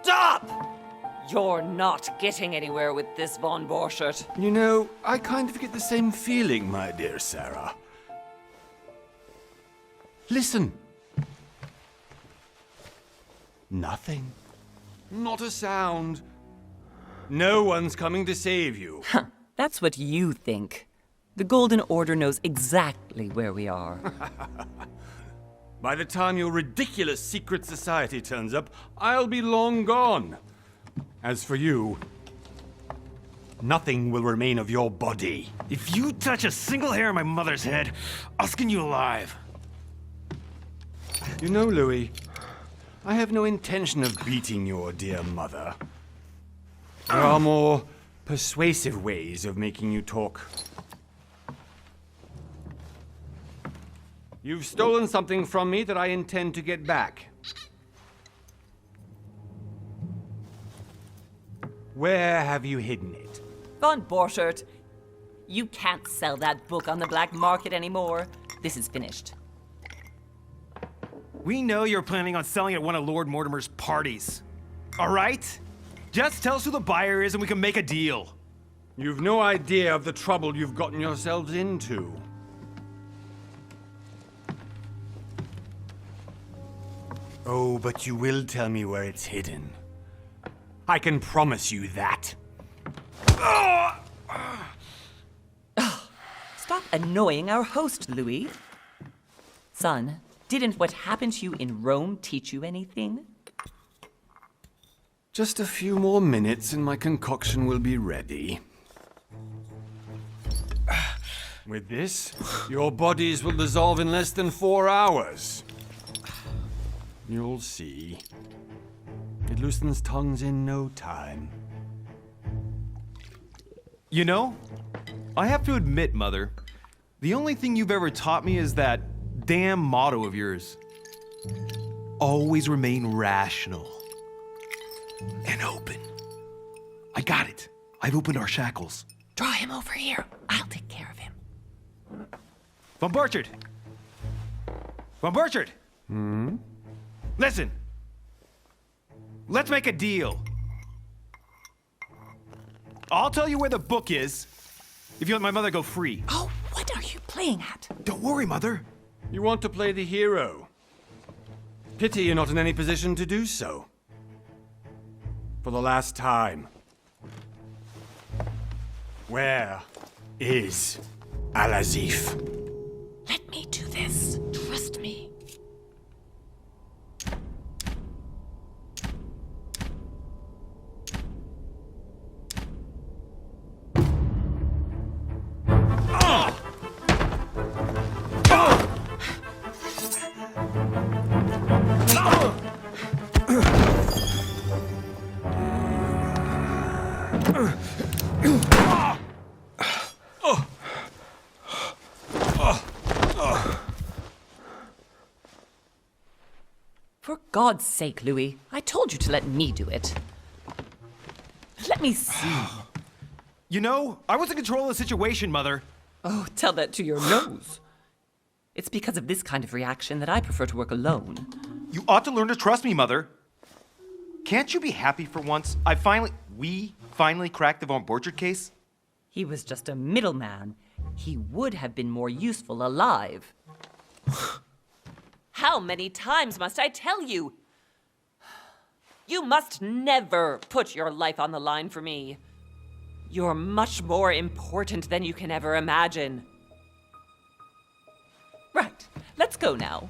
Stop! You're not getting anywhere with this, Von Borchert. You know, I kind of get the same feeling, my dear Sarah. Listen. Nothing. Not a sound. No one's coming to save you. That's what you think. The Golden Order knows exactly where we are. By the time your ridiculous secret society turns up, I'll be long gone. As for you, nothing will remain of your body. If you touch a single hair on my mother's head, I'll skin you alive. You know, Louis, I have no intention of beating your dear mother. There are more persuasive ways of making you talk. You've stolen something from me that I intend to get back. Where have you hidden it? Von Borchert, you can't sell that book on the black market anymore. This is finished. We know you're planning on selling at one of Lord Mortimer's parties. All right? Just tell us who the buyer is and we can make a deal. You've no idea of the trouble you've gotten yourselves into. Oh, but you will tell me where it's hidden. I can promise you that. Stop annoying our host, Louis. Son, didn't what happened to you in Rome teach you anything? Just a few more minutes and my concoction will be ready. With this, your bodies will dissolve in less than 4 hours. You'll see. It loosens tongues in no time. You know, I have to admit, Mother, the only thing you've ever taught me is that damn motto of yours. Always remain rational. And open. I got it. I've opened our shackles. Draw him over here. I'll take care of him. Von Borchert! Von Borchert! Listen. Let's make a deal. I'll tell you where the book is if you let my mother go free. Oh, what are you playing at? Don't worry, Mother. You want to play the hero. Pity you're not in any position to do so. For the last time. Where is Al-Azif? Let me do this. Trust me. For God's sake, Louis, I told you to let me do it. Let me see. You know, I was in control of the situation, Mother. Oh, tell that to your nose. It's because of this kind of reaction that I prefer to work alone. You ought to learn to trust me, Mother. Can't you be happy for once? We finally cracked the Von Borchert case? He was just a middleman. He would have been more useful alive. How many times must I tell you? You must never put your life on the line for me. You're much more important than you can ever imagine. Right, let's go now.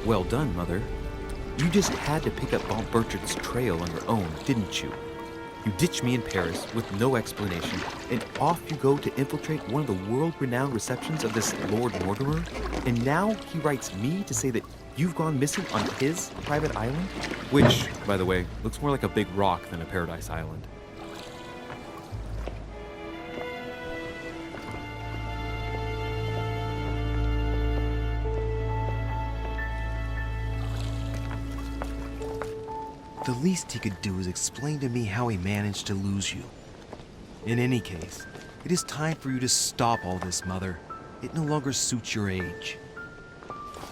Well done, Mother. You just had to pick up Bob Burchard's trail on your own, didn't you? You ditched me in Paris with no explanation, and off you go to infiltrate one of the world-renowned receptions of this Lord Mortimer? And now he writes me to say that you've gone missing on his private island? Which, by the way, looks more like a big rock than a paradise island. The least he could do is explain to me how he managed to lose you. In any case, it is time for you to stop all this, Mother. It no longer suits your age.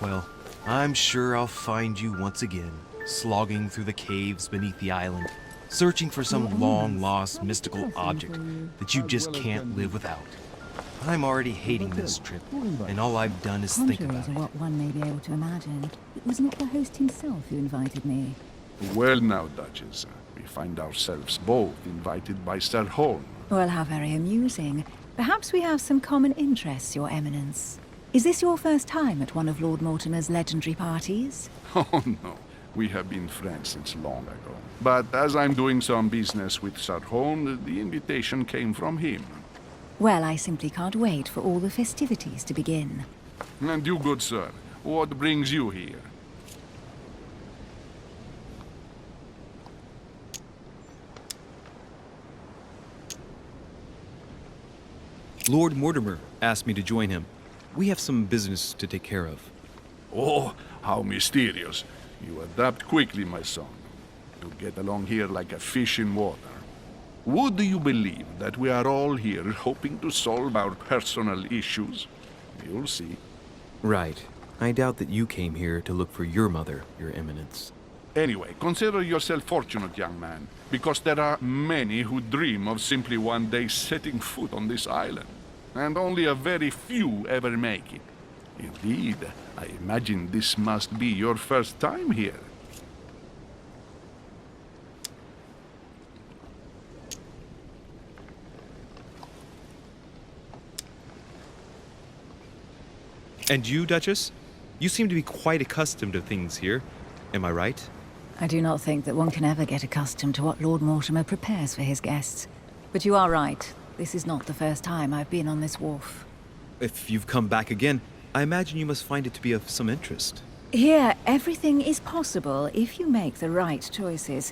Well, I'm sure I'll find you once again, slogging through the caves beneath the island, searching for some long-lost mystical object that you just can't live without. I'm already hating this trip, and all I've done is think Contrary about to it. what one may be able to imagine, it was not the host himself who invited me. Well now, Duchess, we find ourselves both invited by Sir Holm. Well, how very amusing. Perhaps we have some common interests, Your Eminence. Is this your first time at one of Lord Mortimer's legendary parties? Oh no, we have been friends since long ago. But as I'm doing some business with Sir Holm, the invitation came from him. Well, I simply can't wait for all the festivities to begin. And you, good sir, what brings you here? Lord Mortimer asked me to join him. We have some business to take care of. Oh, how mysterious. You adapt quickly, my son. You get along here like a fish in water. Would you believe that we are all here hoping to solve our personal issues? You'll see. Right. I doubt that you came here to look for your mother, Your Eminence. Anyway, consider yourself fortunate, young man, because there are many who dream of simply one day setting foot on this island, and only a very few ever make it. Indeed, I imagine this must be your first time here. And you, Duchess? You seem to be quite accustomed to things here. Am I right? I do not think that one can ever get accustomed to what Lord Mortimer prepares for his guests. But you are right. This is not the first time I've been on this wharf. If you've come back again, I imagine you must find it to be of some interest. Here, everything is possible if you make the right choices.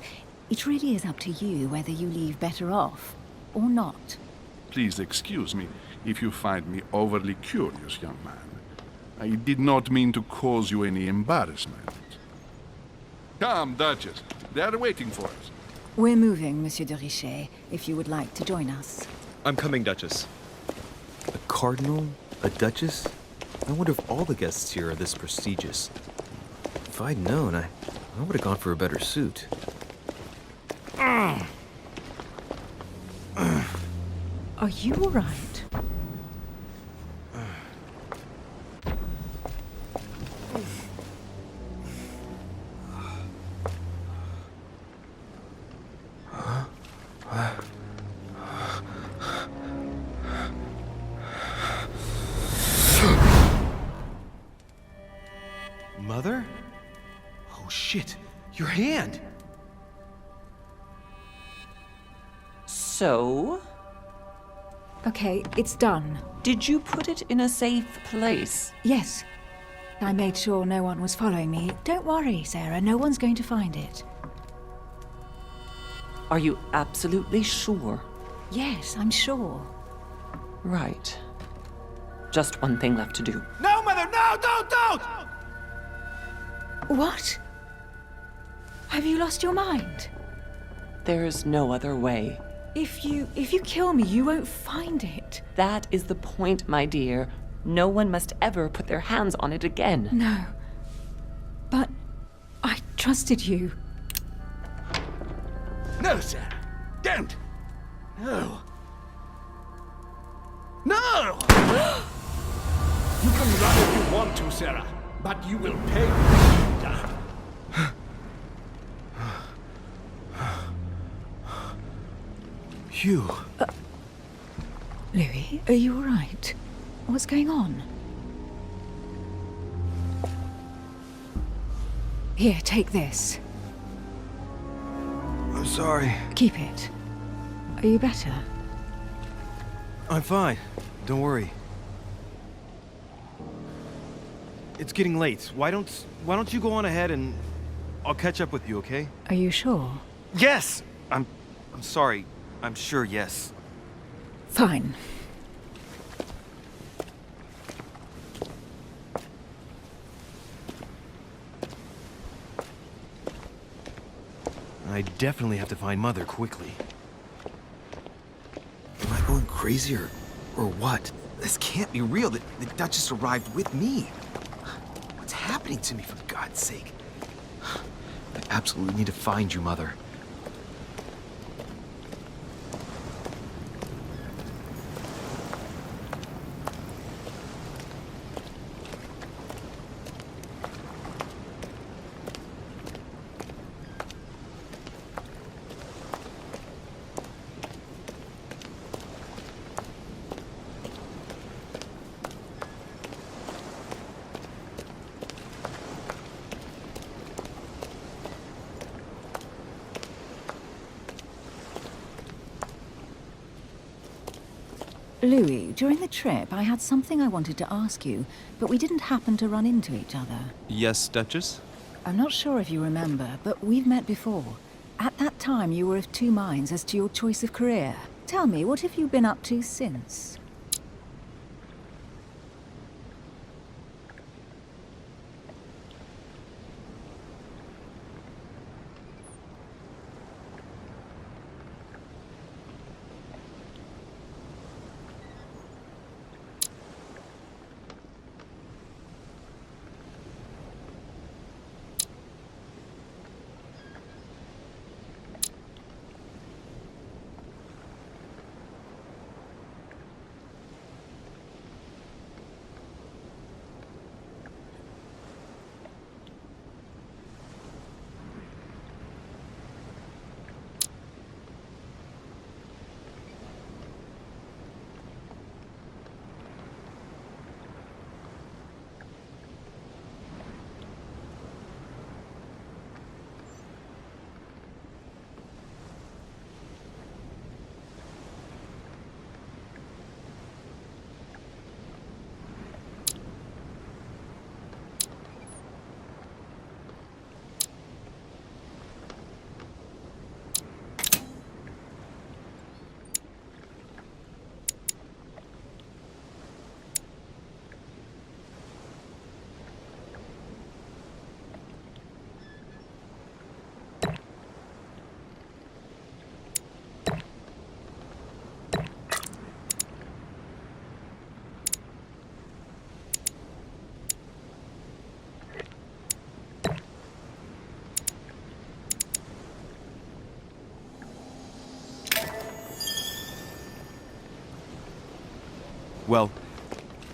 It really is up to you whether you leave better off or not. Please excuse me if you find me overly curious, young man. I did not mean to cause you any embarrassment. Come, Duchess. They are waiting for us. We're moving, Monsieur de Richet, if you would like to join us. I'm coming, Duchess. A cardinal? A duchess? I wonder if all the guests here are this prestigious. If I'd known, I would have gone for a better suit. Are you all right? Mother? Oh shit, your hand! So, Okay, it's done. did you put it in a safe place? Yes. I made sure no one was following me. Don't worry, Sarah, no one's going to find it. Are you absolutely sure? Yes, I'm sure. Right. Just one thing left to do. No, Mother, no, don't! What? Have you lost your mind? There's no other way. If you kill me, you won't find it. That is the point, my dear. No one must ever put their hands on it again. No. But I trusted you. No, Sarah. Don't. No. No! You can run if you want to, Sarah, but you will pay. Hugh. Louis, are you all right? What's going on? Here, take this. I'm sorry. Keep it. Are you better? I'm fine. Don't worry. It's getting late. Why don't you go on ahead and I'll catch up with you, okay? Are you sure? Yes! I'm sorry. I'm sure, yes. Fine. I definitely have to find Mother quickly. Am I going crazy or what? This can't be real. The Duchess arrived with me. What's happening to me, for God's sake? I absolutely need to find you, Mother. Louis, during the trip, I had something I wanted to ask you, but we didn't happen to run into each other. Yes, Duchess? I'm not sure if you remember, but we've met before. At that time, you were of two minds as to your choice of career. Tell me, what have you been up to since? Well,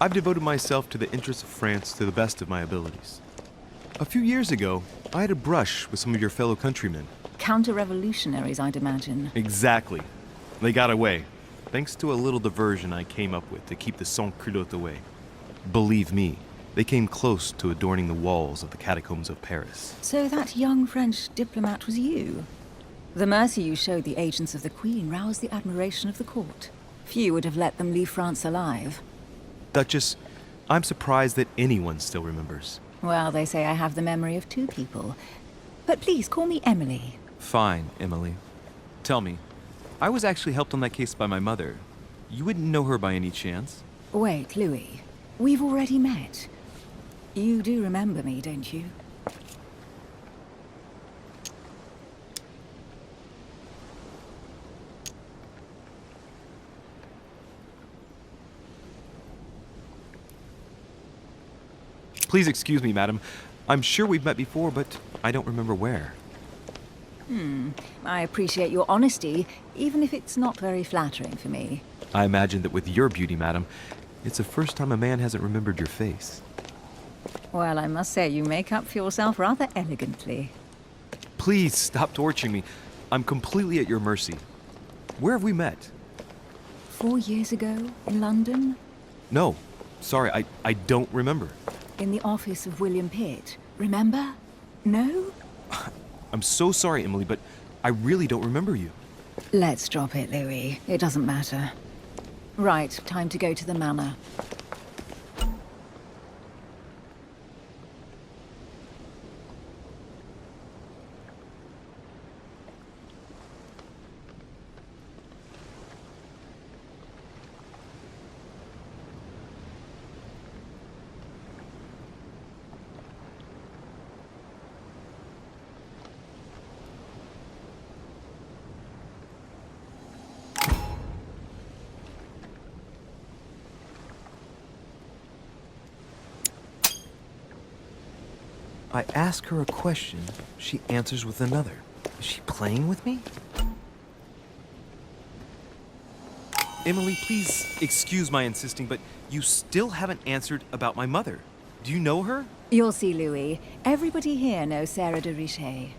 I've devoted myself to the interests of France to the best of my abilities. A few years ago, I had a brush with some of your fellow countrymen. Counter-revolutionaries, I'd imagine. Exactly. They got away, thanks to a little diversion I came up with to keep the sans-culottes away. Believe me, they came close to adorning the walls of the catacombs of Paris. So that young French diplomat was you? The mercy you showed the agents of the Queen roused the admiration of the court. Few would have let them leave France alive. Duchess, I'm surprised that anyone still remembers. Well, they say I have the memory of two people. But please, call me Emily. Fine, Emily. Tell me, I was actually helped on that case by my mother. You wouldn't know her by any chance? Wait, Louis. We've already met. You do remember me, don't you? Please excuse me, madam. I'm sure we've met before, but I don't remember where. I appreciate your honesty, even if it's not very flattering for me. I imagine that with your beauty, madam, it's the first time a man hasn't remembered your face. Well, I must say you make up for yourself rather elegantly. Please stop torturing me. I'm completely at your mercy. Where have we met? 4 years ago, in London? No. Sorry, I don't remember. In the office of William Pitt, remember? No? I'm so sorry, Emily, but I really don't remember you. Let's drop it, Louis. It doesn't matter. Right, time to go to the manor. I ask her a question, she answers with another. Is she playing with me? Emily, please excuse my insisting, but you still haven't answered about my mother. Do you know her? You'll see, Louis. Everybody here knows Sarah de Richet.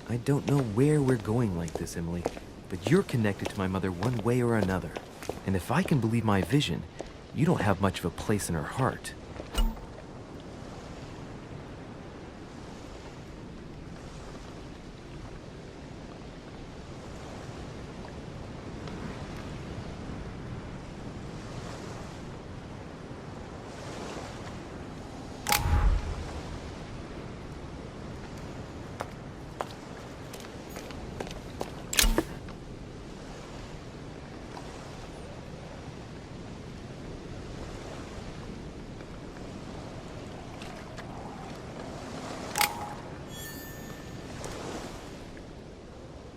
I don't know where we're going like this, Emily, but you're connected to my mother one way or another. And if I can believe my vision, you don't have much of a place in her heart.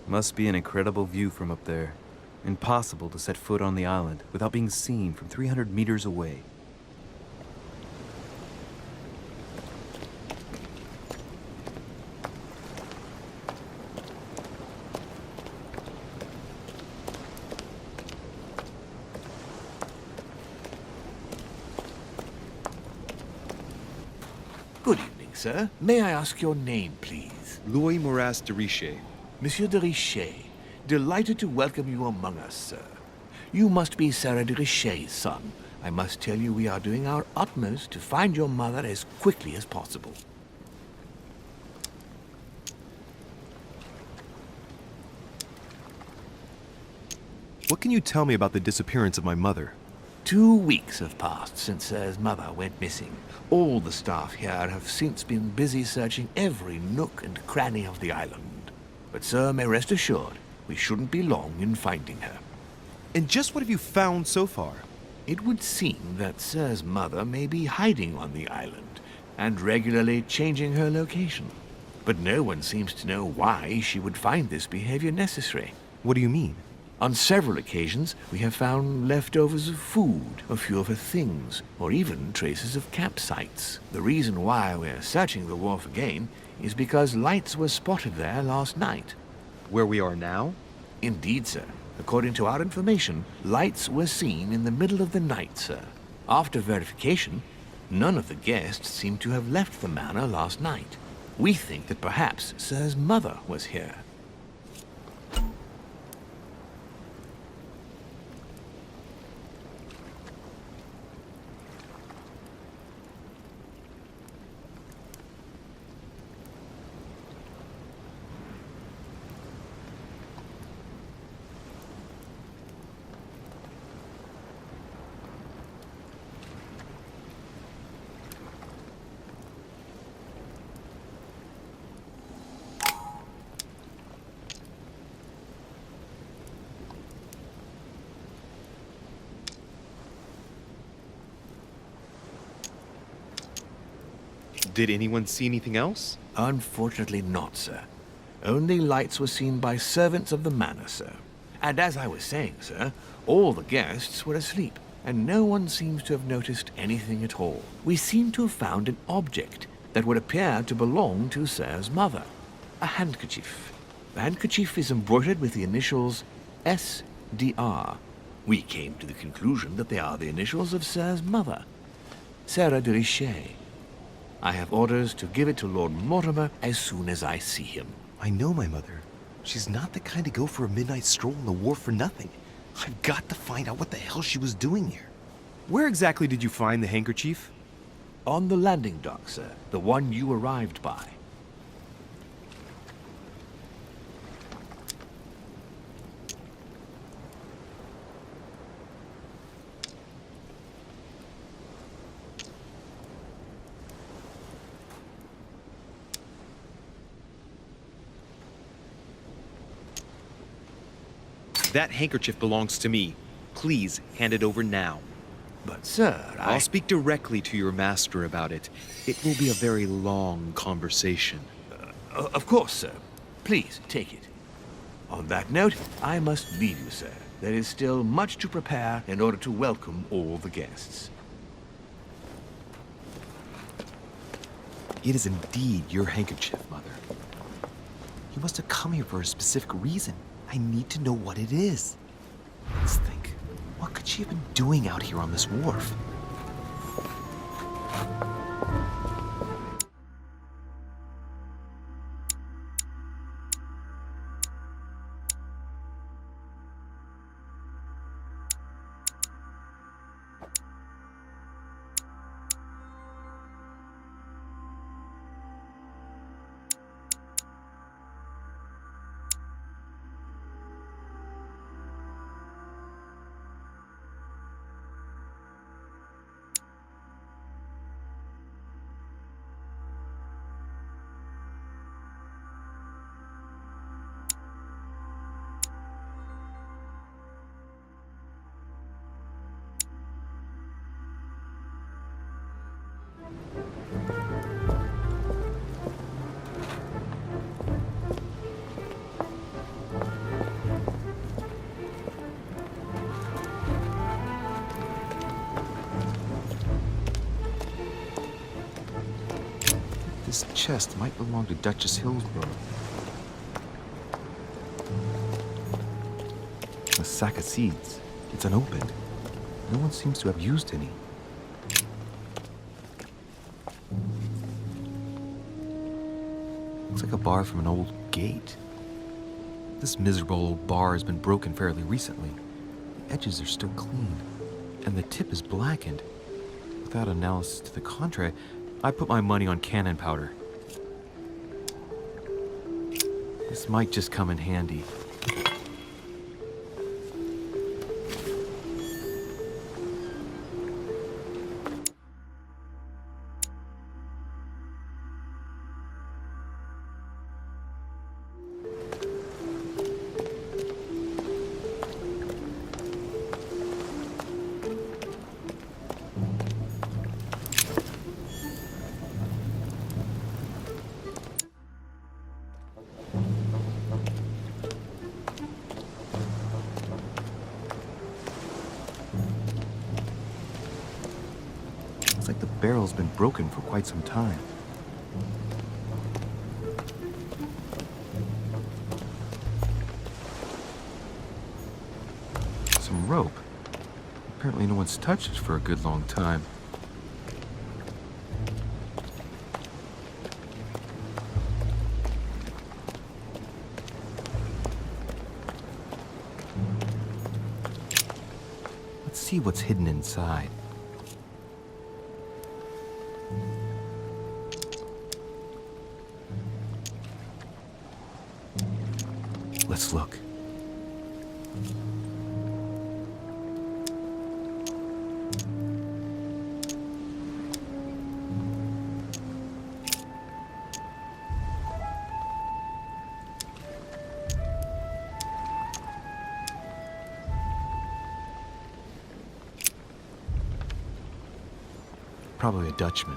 Must be an incredible view from up there. Impossible to set foot on the island without being seen from 300 meters away. Good evening, sir. May I ask your name, please? Louis Moras de Richet. Monsieur de Richet. Delighted to welcome you among us, sir. You must be Sarah de Richet's son. I must tell you we are doing our utmost to find your mother as quickly as possible. What can you tell me about the disappearance of my mother? 2 weeks have passed since Sir's mother went missing. All the staff here have since been busy searching every nook and cranny of the island. But Sir may rest assured, we shouldn't be long in finding her. And just what have you found so far? It would seem that Sir's mother may be hiding on the island and regularly changing her location. But no one seems to know why she would find this behavior necessary. What do you mean? On several occasions, we have found leftovers of food, a few of her things, or even traces of campsites. The reason why we're searching the wharf again is because lights were spotted there last night. Where we are now? Indeed, sir. According to our information, lights were seen in the middle of the night, sir. After verification, none of the guests seem to have left the manor last night. We think that perhaps Sir's mother was here. Did anyone see anything else? Unfortunately not, sir. Only lights were seen by servants of the manor, sir. And as I was saying, sir, all the guests were asleep, and no one seems to have noticed anything at all. We seem to have found an object that would appear to belong to Sir's mother. A handkerchief. The handkerchief is embroidered with the initials S.D.R. We came to the conclusion that they are the initials of Sir's mother, Sarah de Richet. I have orders to give it to Lord Mortimer as soon as I see him. I know my mother. She's not the kind to go for a midnight stroll on the wharf for nothing. I've got to find out what the hell she was doing here. Where exactly did you find the handkerchief? On the landing dock, sir. The one you arrived by. That handkerchief belongs to me. Please hand it over now. But, sir, I'll speak directly to your master about it. It will be a very long conversation. Of course, sir. Please, take it. On that note, I must leave you, sir. There is still much to prepare in order to welcome all the guests. It is indeed your handkerchief, Mother. You must have come here for a specific reason. I need to know what it is. Let's think. What could she have been doing out here on this wharf? This chest might belong to Duchess Hillsborough. A sack of seeds. It's unopened. No one seems to have used any. Looks like a bar from an old gate. This miserable old bar has been broken fairly recently. The edges are still clean, and the tip is blackened. Without analysis to the contrary, I put my money on cannon powder. This might just come in handy. Looks like the barrel's been broken for quite some time. Some rope. Apparently no one's touched it for a good long time. Let's see what's hidden inside. Let's look. Probably a Dutchman.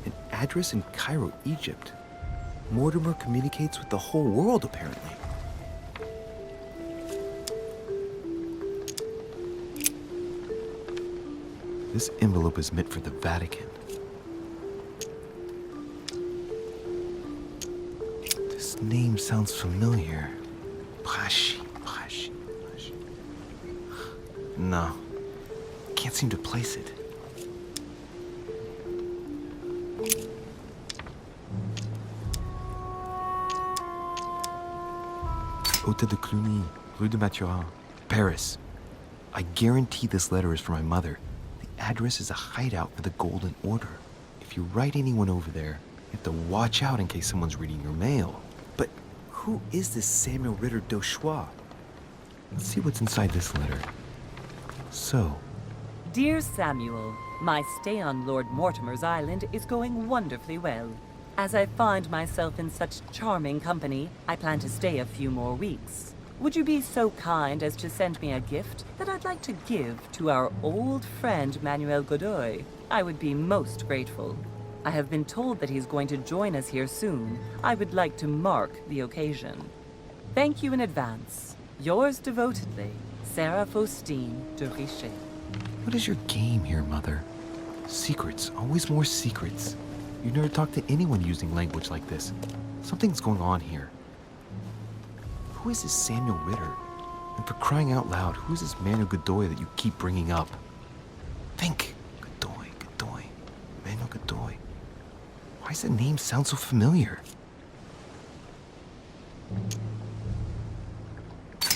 An address in Cairo, Egypt. Mortimer communicates with the whole world, apparently. This envelope is meant for the Vatican. This name sounds familiar. Prashi. No, can't seem to place it. Hôtel de Cluny, Rue de Mathurin, Paris. I guarantee this letter is for my mother. The address is a hideout for the Golden Order. If you write anyone over there, you have to watch out in case someone's reading your mail. But who is this Samuel Ritter d'Auchois? Let's see what's inside this letter. So, Dear Samuel, my stay on Lord Mortimer's island is going wonderfully well. As I find myself in such charming company, I plan to stay a few more weeks. Would you be so kind as to send me a gift that I'd like to give to our old friend Manuel Godoy? I would be most grateful. I have been told that he's going to join us here soon. I would like to mark the occasion. Thank you in advance. Yours devotedly, Sarah Faustine de Richet. what is your game here, Mother? Secrets, always more secrets. You never talk to anyone using language like this. Something's going on here. Who is this Samuel Ritter? And for crying out loud, who is this Manuel Godoy that you keep bringing up? Think. Godoy. Manuel Godoy. Why does that name sound so familiar?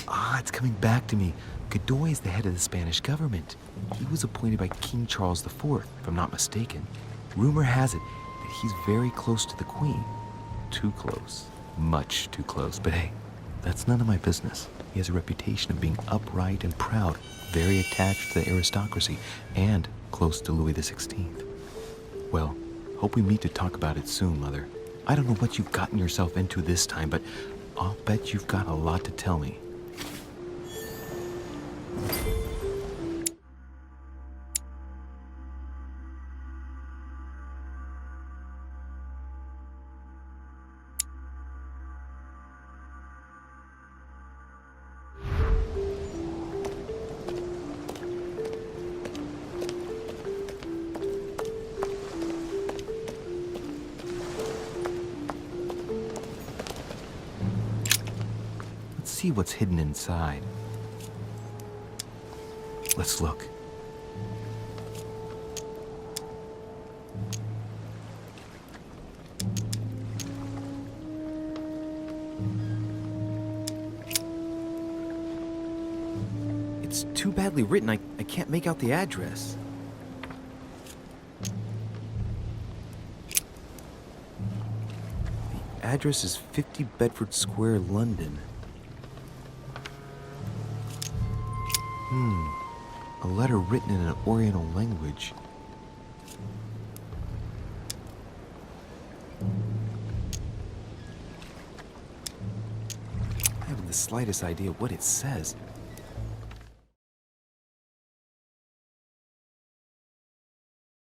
Ah, it's coming back to me. Godoy is the head of the Spanish government. He was appointed by King Charles IV, if I'm not mistaken. Rumor has it that he's very close to the Queen. Too close. Much too close. But hey, that's none of my business. He has a reputation of being upright and proud, very attached to the aristocracy, and close to Louis XVI. Well, hope we meet to talk about it soon, Mother. I don't know what you've gotten yourself into this time, but I'll bet you've got a lot to tell me. See what's hidden inside. Let's look. It's too badly written, I can't make out the address. The address is 50 Bedford Square, London. A letter written in an Oriental language. I haven't the slightest idea what it says.